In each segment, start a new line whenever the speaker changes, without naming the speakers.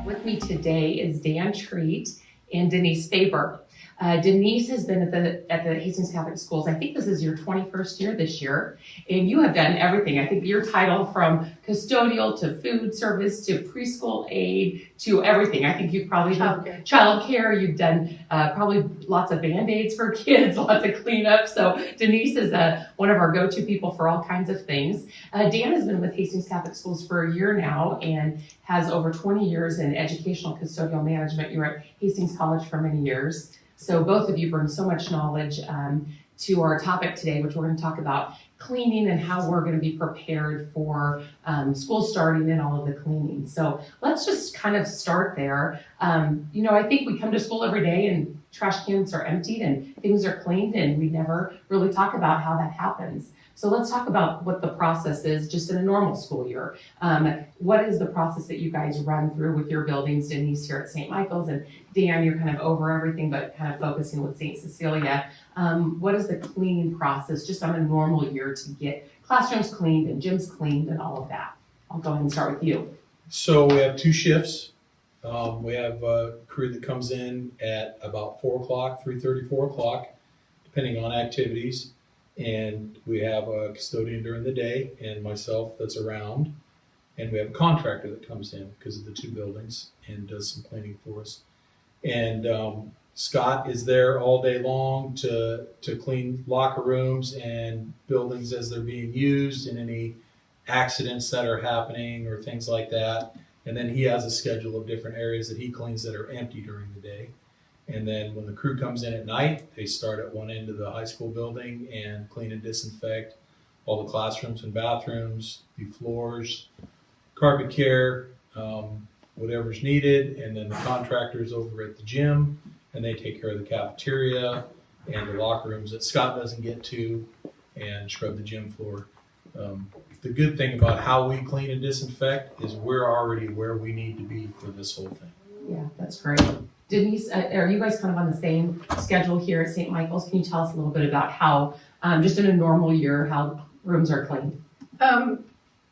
With me today is Dan Treat and Denise Faber. Denise has been at the Hastings Catholic Schools. I think this is your 21st year this year, and you have done everything. I think your title from custodial to food service to preschool aide to everything. I think you've probably done childcare. You've done probably lots of Band-Aids for kids, lots of cleanup. So Denise is one of our go-to people for all kinds of things. Dan has been with Hastings Catholic Schools for a year now and has over 20 years in educational custodial management. You were at Hastings College for many years. So both of you bring so much knowledge to our topic today, which we're going to talk about cleaning and how we're going to be prepared for school starting and all of the cleaning. So let's just kind of start there. I think we come to school every day and trash cans are emptied and things are cleaned, and we never really talk about how that happens. So let's talk about what the process is just in a normal school year. What is the process that you guys run through with your buildings? Denise here at St. Michael's, and Dan, you're kind of over everything but kind of focusing with St. Cecilia. What is the cleaning process just on a normal year to get classrooms cleaned and gyms cleaned and all of that? I'll go ahead and start with you.
So we have two shifts. We have a crew that comes in at about 4 o'clock, 3:30, 4 o'clock, depending on activities. And we have a custodian during the day and myself that's around. And we have a contractor that comes in because of the two buildings and does some cleaning for us. And Scott is there all day long to clean locker rooms and buildings as they're being used and any accidents that are happening or things like that. And then he has a schedule of different areas that he cleans that are empty during the day. And then when the crew comes in at night, they start at one end of the high school building and clean and disinfect all the classrooms and bathrooms, the floors, carpet care, whatever's needed. And then the contractors over at the gym, and they take care of the cafeteria and the locker rooms that Scott doesn't get to, and scrub the gym floor. The good thing about how we clean and disinfect is we're already where we need to be for this whole thing.
Yeah, that's great. Denise, are you guys kind of on the same schedule here at St. Michael's? Can you tell us a little bit about how, just in a normal year, how rooms are cleaned?
I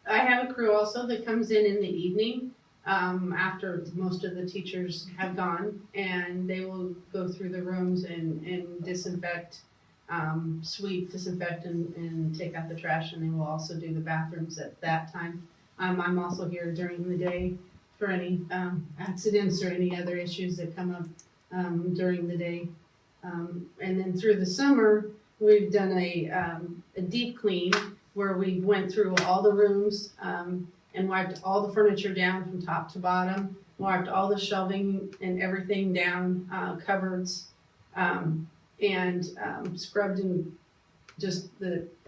have a crew also that comes in the evening after most of the teachers have gone, and they will go through the rooms and disinfect, sweep, disinfect, and take out the trash, and they will also do the bathrooms at that time. I'm also here during the day for any accidents or any other issues that come up during the day. And then through the summer, we've done a deep clean where we went through all the rooms and wiped all the furniture down from top to bottom, wiped all the shelving and everything down, cupboards, and scrubbed and just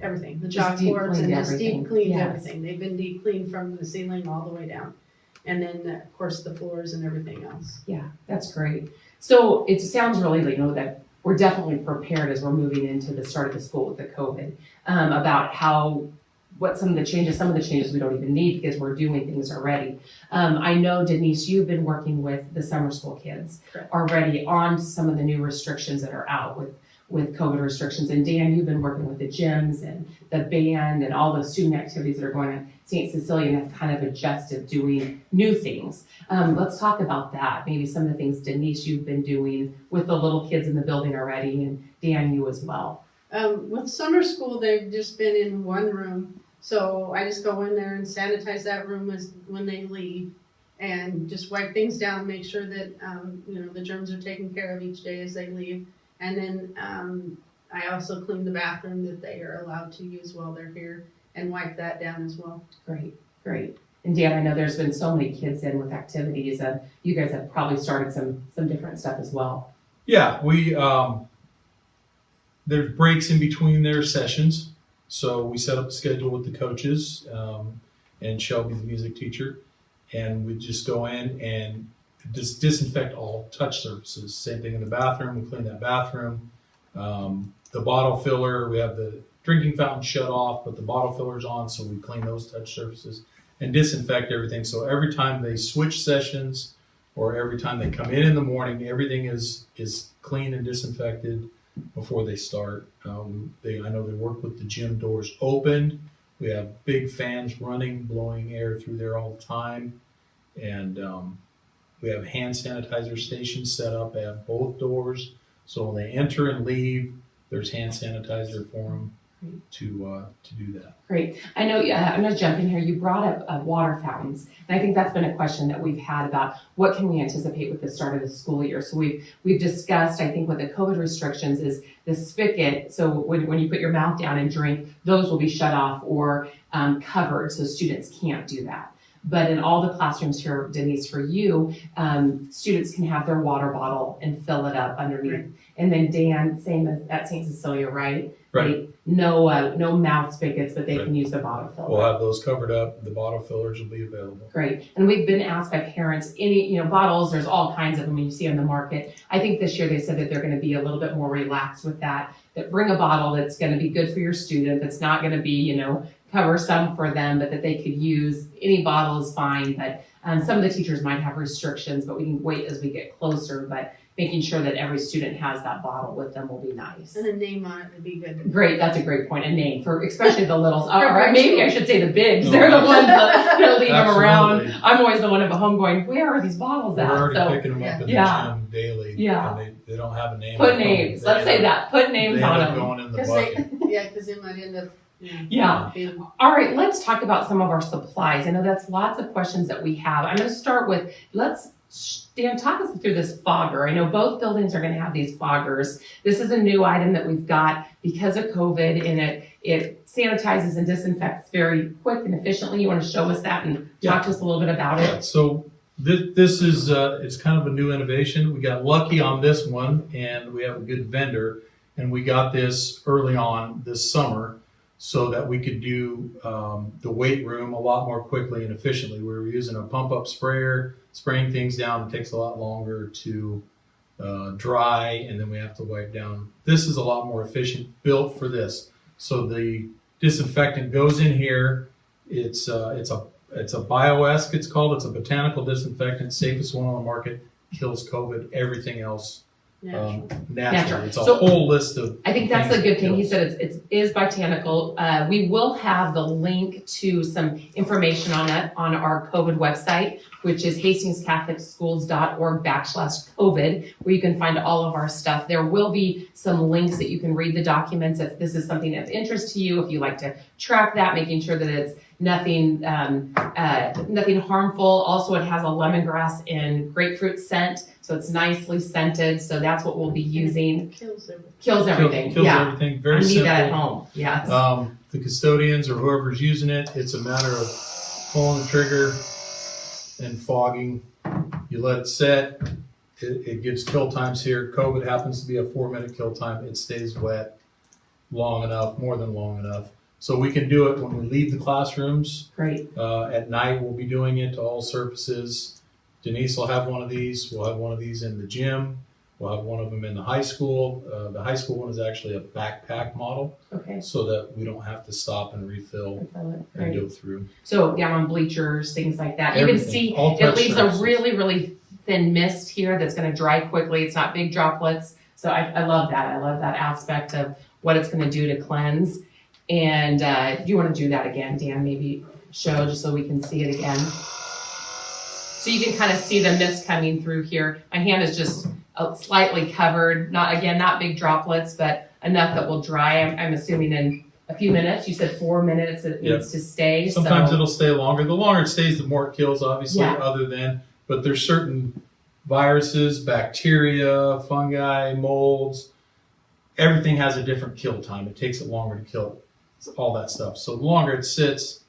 everything, the chalkboards, and just deep cleaned everything. They've been deep cleaned from the ceiling all the way down. And then, of course, the floors and everything else.
Yeah, that's great. So it sounds really that we're definitely prepared as we're moving into the start of the school with the COVID, about some of the changes we don't even need because we're doing things already. I know, Denise, you've been working with the summer school kids already on some of the new restrictions that are out with COVID restrictions. And Dan, you've been working with the gyms and the band and all the student activities that are going on St. Cecilia and have kind of adjusted doing new things. Let's talk about that. Maybe some of the things, Denise, you've been doing with the little kids in the building already, and Dan, you as well.
With summer school, they've just been in one room. So I just go in there and sanitize that room when they leave and just wipe things down, make sure that the germs are taken care of each day as they leave. And then I also clean the bathroom that they are allowed to use while they're here and wipe that down as well.
Great. And Dan, I know there's been so many kids in with activities, and you guys have probably started some different stuff as well.
Yeah, we there's breaks in between their sessions. So we set up a schedule with the coaches and Shelby, the music teacher, and we just go in and disinfect all touch surfaces. Same thing in the bathroom. We clean that bathroom. The bottle filler, we have the drinking fountain shut off, but the bottle filler's on, so we clean those touch surfaces and disinfect everything. So every time they switch sessions or every time they come in the morning, everything is clean and disinfected before they start. I know they work with the gym doors opened. We have big fans running, blowing air through there all the time. And We have hand sanitizer stations set up at both doors. So when they enter and leave, there's hand sanitizer for them to do that.
Great. I know, I'm going to jump in here. You brought up water fountains. And I think that's been a question that we've had about what can we anticipate with the start of the school year. So we've discussed, I think, with the COVID restrictions is the spigot. So when you put your mouth down and drink, those will be shut off or covered so students can't do that. But in all the classrooms here, Denise, for you, students can have their water bottle and fill it up underneath.
Right.
And then Dan, same as at St. Cecilia, right?
Right.
No mouth spigots, but they
Right.
can use the bottle filler.
We'll have those covered up. The bottle fillers will be available.
Great. And we've been asked by parents, bottles, there's all kinds of them you see on the market. I think this year they said that they're going to be a little bit more relaxed with that bring a bottle that's going to be good for your student, that's not going to be, cover some for them, but that they could use. Any bottle is fine, but some of the teachers might have restrictions, but we can wait as we get closer. But making sure that every student has that bottle with them will be nice.
And a name on it would be good.
Great, that's a great point. A name for especially the littles. Or
grade
maybe
school.
I should say the bigs.
No,
They're the ones that leave them around.
Absolutely.
I'm always the one at home going, where are these bottles
We're
at?
already
So
picking them up in the
Yeah.
gym daily.
Yeah.
And they don't have a name.
put
on them.
names.
They
Let's say
end up-
that. Put names
they
on
end up
them.
going in the
Because
bucket.
they might end up.
Yeah.
Being,
All right, let's talk about some of our supplies. I know that's lots of questions that we have. I'm going to start with, Dan, talk us through this fogger. I know both buildings are going to have these foggers. This is a new item that we've got because of COVID, and it sanitizes and disinfects very quick and efficiently. You want to show us that and talk to us a little bit about
Yeah,
it?
so this is, it's kind of a new innovation. We got lucky on this one, and we have a good vendor, and we got this early on this summer so that we could do the weight room a lot more quickly and efficiently. We were using a pump-up sprayer, spraying things down. It takes a lot longer to dry, and then we have to wipe down. This is a lot more efficient, built for this. So the disinfectant goes in here. It's a bioesk, it's called. It's a botanical disinfectant, safest one on the market, kills COVID, everything else natural. It's a
So,
whole list of
I think that's
things
a good
that
thing. He
kills.
said it is botanical. We will have the link to some information on it on our COVID website, which is hastingschools.org/COVID, where you can find all of our stuff. There will be some links that you can read the documents if this is something of interest to you, if you like to track that, making sure that it's nothing harmful. Also, it has a lemongrass and grapefruit scent, so it's nicely scented. So that's what we'll be using.
kills everything.
Kills everything.
Kills
yeah,
everything.
I
Very
need
simple.
that at home. Yes.
The custodians or whoever's using it, it's a matter of pulling the trigger and fogging. You let it set. It gives kill times here. COVID happens to be a 4-minute kill time. It stays wet long enough, more than long enough. So we can do it when we leave the classrooms.
Great.
At night, we'll be doing it to all surfaces. Denise will have one of these. We'll have one of these in the gym. We'll have one of them in the high school. The high school one is actually a backpack model,
Okay.
so that we don't have to stop and refill and
Great.
go through.
So down on bleachers, things like that. You can
Everything.
see
All
it
touch
leaves
surfaces.
a really, really thin mist here that's going to dry quickly. It's not big droplets. So I love that. I love that aspect of what it's going to do to cleanse. And do you want to do that again, Dan? Maybe show just so we can see it again. So you can kind of see the mist coming through here. My hand is just slightly covered. Not big droplets, but enough that will dry. I'm assuming in a few minutes. You said 4 minutes it needs to stay.
Sometimes
so.
it'll stay longer. The longer it stays, the more it kills, obviously,
Yeah.
but there's certain viruses, bacteria, fungi, molds. Everything has a different kill time. It takes it longer to kill all that stuff. So the longer it sits,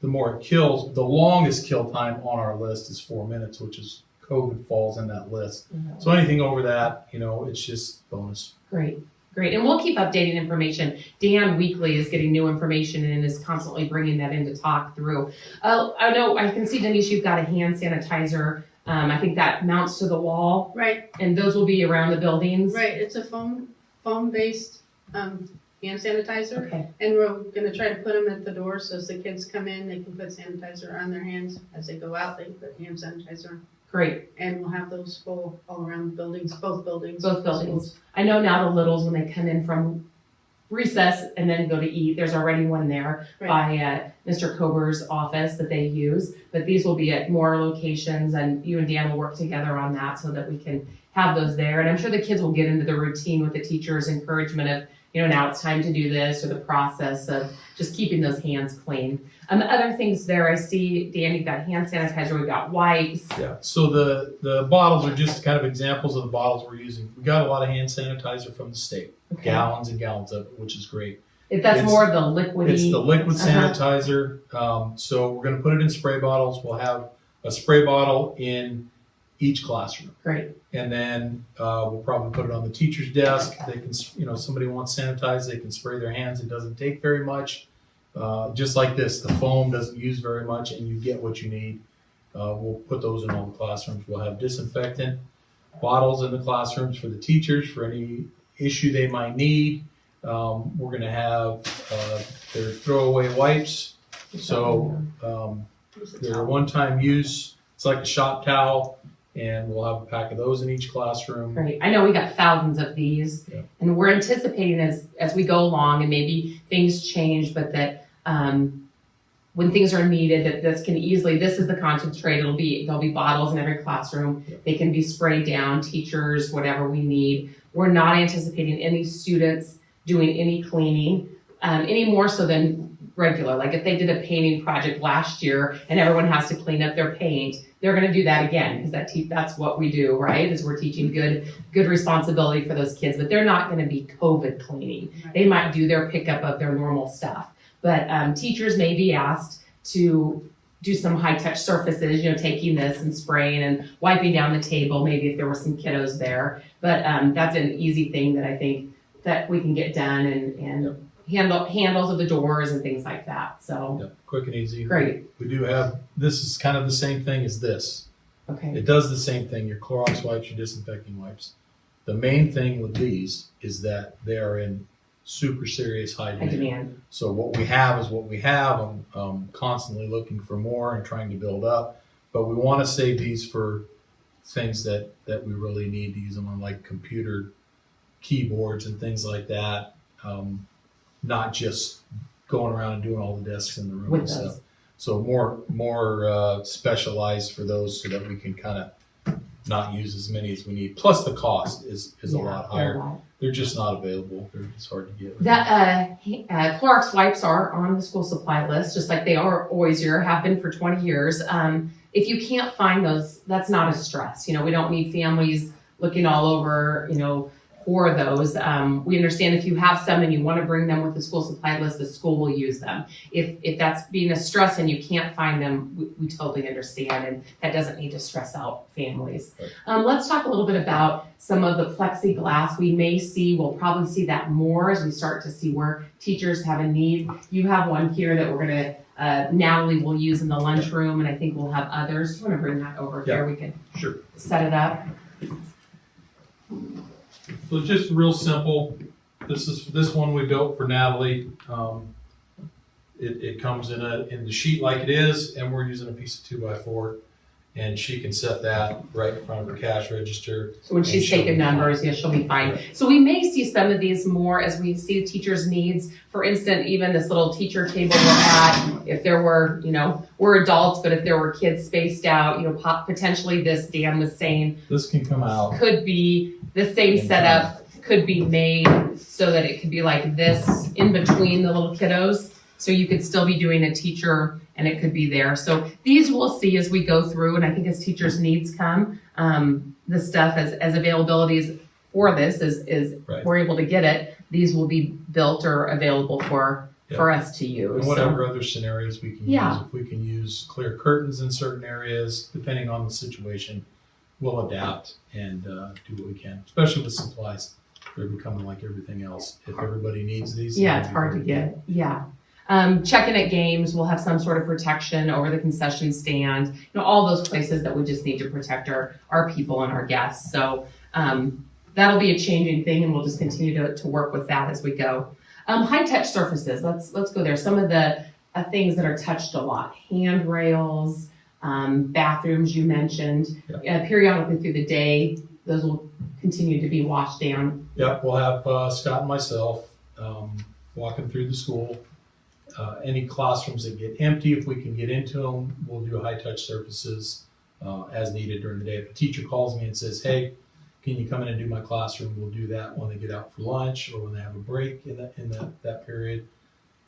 the more it kills. The longest kill time on our list is 4 minutes, which is COVID falls in that list. So anything over that, it's just bonus.
Great. And we'll keep updating information. Dan weekly is getting new information and is constantly bringing that in to talk through. I know I can see, Denise, you've got a hand sanitizer. I think that mounts to the wall.
Right,
And those will be around the buildings.
right. It's a foam-based hand sanitizer.
Okay.
And we're gonna try to put them at the door, so as the kids come in, they can put sanitizer on their hands. As they go out, they can put hand sanitizer on.
Great.
And we'll have those full all around the buildings, both buildings.
Both buildings. I know now the littles, when they come in from recess and then go to eat. There's already one there
Right.
by Mr. Kober's office that they use, but these will be at more locations, and you and Dan will work together on that so that we can have those there. And I'm sure the kids will get into the routine with the teacher's encouragement of, now it's time to do this, or the process of just keeping those hands clean. Other things there, I see, Dan, you've got hand sanitizer, we've got wipes.
Yeah, so the bottles are just kind of examples of the bottles we're using. We got a lot of hand sanitizer from the state,
Okay.
gallons and gallons of it, which is great.
If that's
It's-
more of the liquidy.
It's the liquid
Uh-huh.
sanitizer. So we're going to put it in spray bottles. We'll have a spray bottle in each classroom.
Great.
And then we'll probably put it on the teacher's desk. They can, somebody wants sanitized, they can spray their hands. It doesn't take very much. Just like this, the foam doesn't use very much, and you get what you need. We'll put those in all the classrooms. We'll have disinfectant bottles in the classrooms for the teachers for any issue they might need. We're going to have their throwaway wipes. So they're one-time use. It's like a shop towel, and we'll have a pack of those in each classroom.
Great. I know we got thousands of these,
Yeah.
and we're anticipating as we go along, and maybe things change, but that when things are needed, that this is the concentrate. There'll be bottles in every classroom.
Yeah.
They can be sprayed down, teachers, whatever we need. We're not anticipating any students doing any cleaning, any more so than regular. Like if they did a painting project last year and everyone has to clean up their paint, they're going to do that again because that's what we do, right? Is we're teaching good responsibility for those kids, but they're not going to be COVID cleaning. They might do their pickup of their normal stuff, but teachers may be asked to do some high-touch surfaces, taking this and spraying and wiping down the table, maybe if there were some kiddos there. But that's an easy thing that I think that we can get done, and handles of the doors and things like that. So
Yep, quick and easy.
great.
We do have, this is kind of the same thing as this.
Okay.
It does the same thing, your Clorox wipes, your disinfecting wipes. The main thing with these is that they are in super serious high
I
demand.
demand.
So what we have is what we have. I'm constantly looking for more and trying to build up, but we want to save these for things that we really need to use them on, like computer keyboards and things like that. Not just going around and doing all the desks in the room
With
and
those.
stuff. So more specialized for those so that we can kind of not use as many as we need. Plus the cost is a lot
they're
higher.
a lot.
They're just not available. They're just hard to get.
That Clorox wipes are on the school supply list, just like they are always here, have been for 20 years. If you can't find those, that's not a stress. We don't need families looking all over, for those. We understand if you have some and you want to bring them with the school supply list, the school will use them. If that's being a stress and you can't find them, we totally understand, and that doesn't need to stress out families.
Right.
Let's talk a little bit about some of the plexiglass we'll probably see that more as we start to see where teachers have a need. You have one here that we're going to Natalie will use in the lunchroom, and I think we'll have others. Do you want to bring that over here? We can
Sure.
set it up.
So it's just real simple. This one we built for Natalie. It comes in the sheet like it is, and we're using a piece of 2x4, and she can set that right in front of her cash register.
So when
And
she's
she'll
taking
be fine.
numbers, she'll be fine.
Right.
So we may see some of these more as we see teachers' needs. For instance, even this little teacher table we're at, if there were, we're adults, but if there were kids spaced out, potentially this, Dan was saying,
This can come out.
could be the same setup could be made so that it could be like this in between the little kiddos. So you could still be doing a teacher and it could be there. So these we'll see as we go through, and I think as teachers' needs come, the stuff as availabilities for this is
Right.
we're able to get it, these will be built or available for us to use.
And whatever other scenarios we can
Yeah.
use. If we can use clear curtains in certain areas, depending on the situation, we'll adapt and do what we can, especially with supplies. They're becoming like everything else. If everybody needs these.
Yeah,
they'll
it's
be
hard to
hard
get. Yeah. Checking at games, we'll have some sort of protection over the concession stand, all those places that we just need to protect our people and our guests. So that'll be a changing thing, and we'll just continue to work with that as we go. High touch surfaces, let's go there. Some of the things that are touched a lot, handrails, bathrooms you mentioned, periodically through the day, those will continue to be washed down.
Yep, we'll have Scott and myself walking through the school. Any classrooms that get empty, if we can get into them, we'll do high-touch surfaces as needed during the day. If a teacher calls me and says, hey, can you come in and do my classroom? We'll do that when they get out for lunch or when they have a break in that period.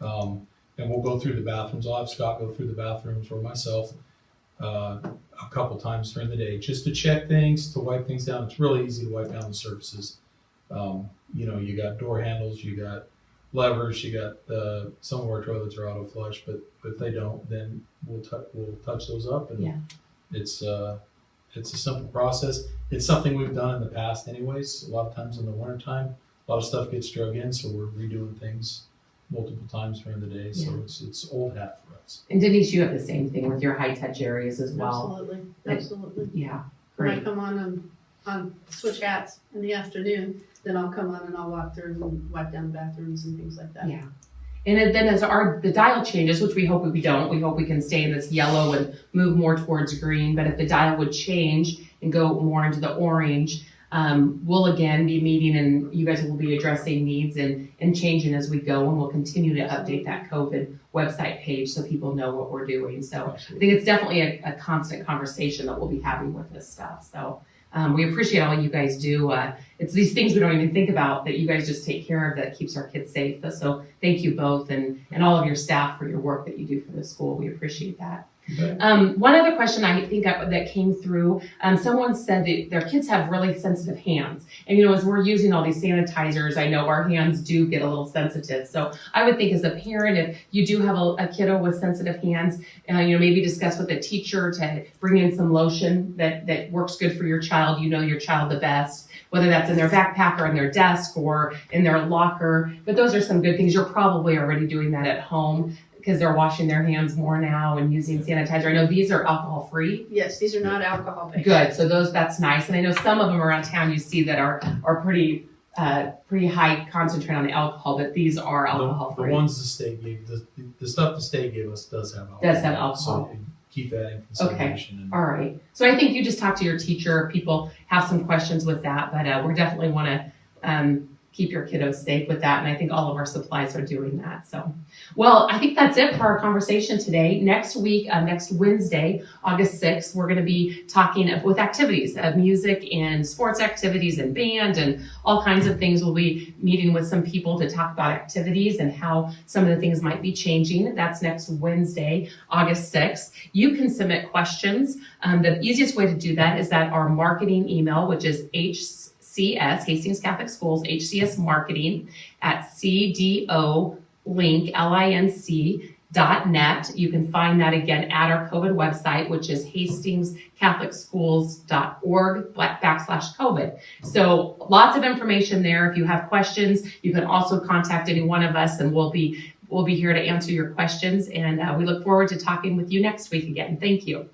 And we'll go through the bathrooms. I'll have Scott go through the bathrooms or myself a couple times during the day just to check things, to wipe things down. It's really easy to wipe down the surfaces. You got door handles, you got levers, you got some of our toilets are auto flush, but if they don't, then we'll touch those up, and it's a simple process. It's something we've done in the past anyways. A lot of times in the wintertime, a lot of stuff gets drug in, so we're redoing things multiple times during the day. So it's old hat for us.
And Denise, you have the same thing with your high touch areas as well.
Absolutely.
Yeah,
When I
great.
come on switch hats in the afternoon, then I'll come on and I'll walk through and wipe down the bathrooms and things like that.
Yeah. And then as the dial changes, which we hope we don't, we hope we can stay in this yellow and move more towards green. But if the dial would change and go more into the orange, we'll again be meeting, and you guys will be addressing needs and changing as we go, and we'll continue to update that COVID website page so people know what we're doing. So I think it's definitely a constant conversation that we'll be having with this stuff. So we appreciate all you guys do. It's these things we don't even think about that you guys just take care of that keeps our kids safe. So thank you both and all of your staff for your work that you do for the school. We appreciate that. One other question I think that came through, someone said that their kids have really sensitive hands. And, as we're using all these sanitizers, I know our hands do get a little sensitive. So I would think as a parent, if you do have a kiddo with sensitive hands, maybe discuss with a teacher to bring in some lotion that works good for your child. Your child the best, whether that's in their backpack or in their desk or in their locker. But those are some good things. You're probably already doing that at home, because they're washing their hands more now and using sanitizer. I know these are alcohol free.
Yes, these are not alcohol based.
Good, so that's nice. And I know some of them around town you see that are pretty high concentrate on the alcohol, but these are alcohol free.
The ones the state gave, the stuff the state gave us does have alcohol.
Does have alcohol.
So keep that in consideration.
All right. So I think you just talk to your teacher. People have some questions with that, but we definitely want to keep your kiddos safe with that. And I think all of our supplies are doing that. So, well, I think that's it for our conversation today. Next week, next Wednesday, August 6th, we're going to be talking with activities, music and sports activities and band and all kinds of things. We'll be meeting with some people to talk about activities and how some of the things might be changing. That's next Wednesday, August 6th. You can submit questions. The easiest way to do that is that our marketing email, which is HCS, Hastings Catholic Schools, HCS Marketing at cdolink.net. You can find that again at our COVID website, which is hastingscatholicschools.org/COVID. So lots of information there. If you have questions, you can also contact any one of us, and we'll be here to answer your questions. And we look forward to talking with you next week again. Thank you.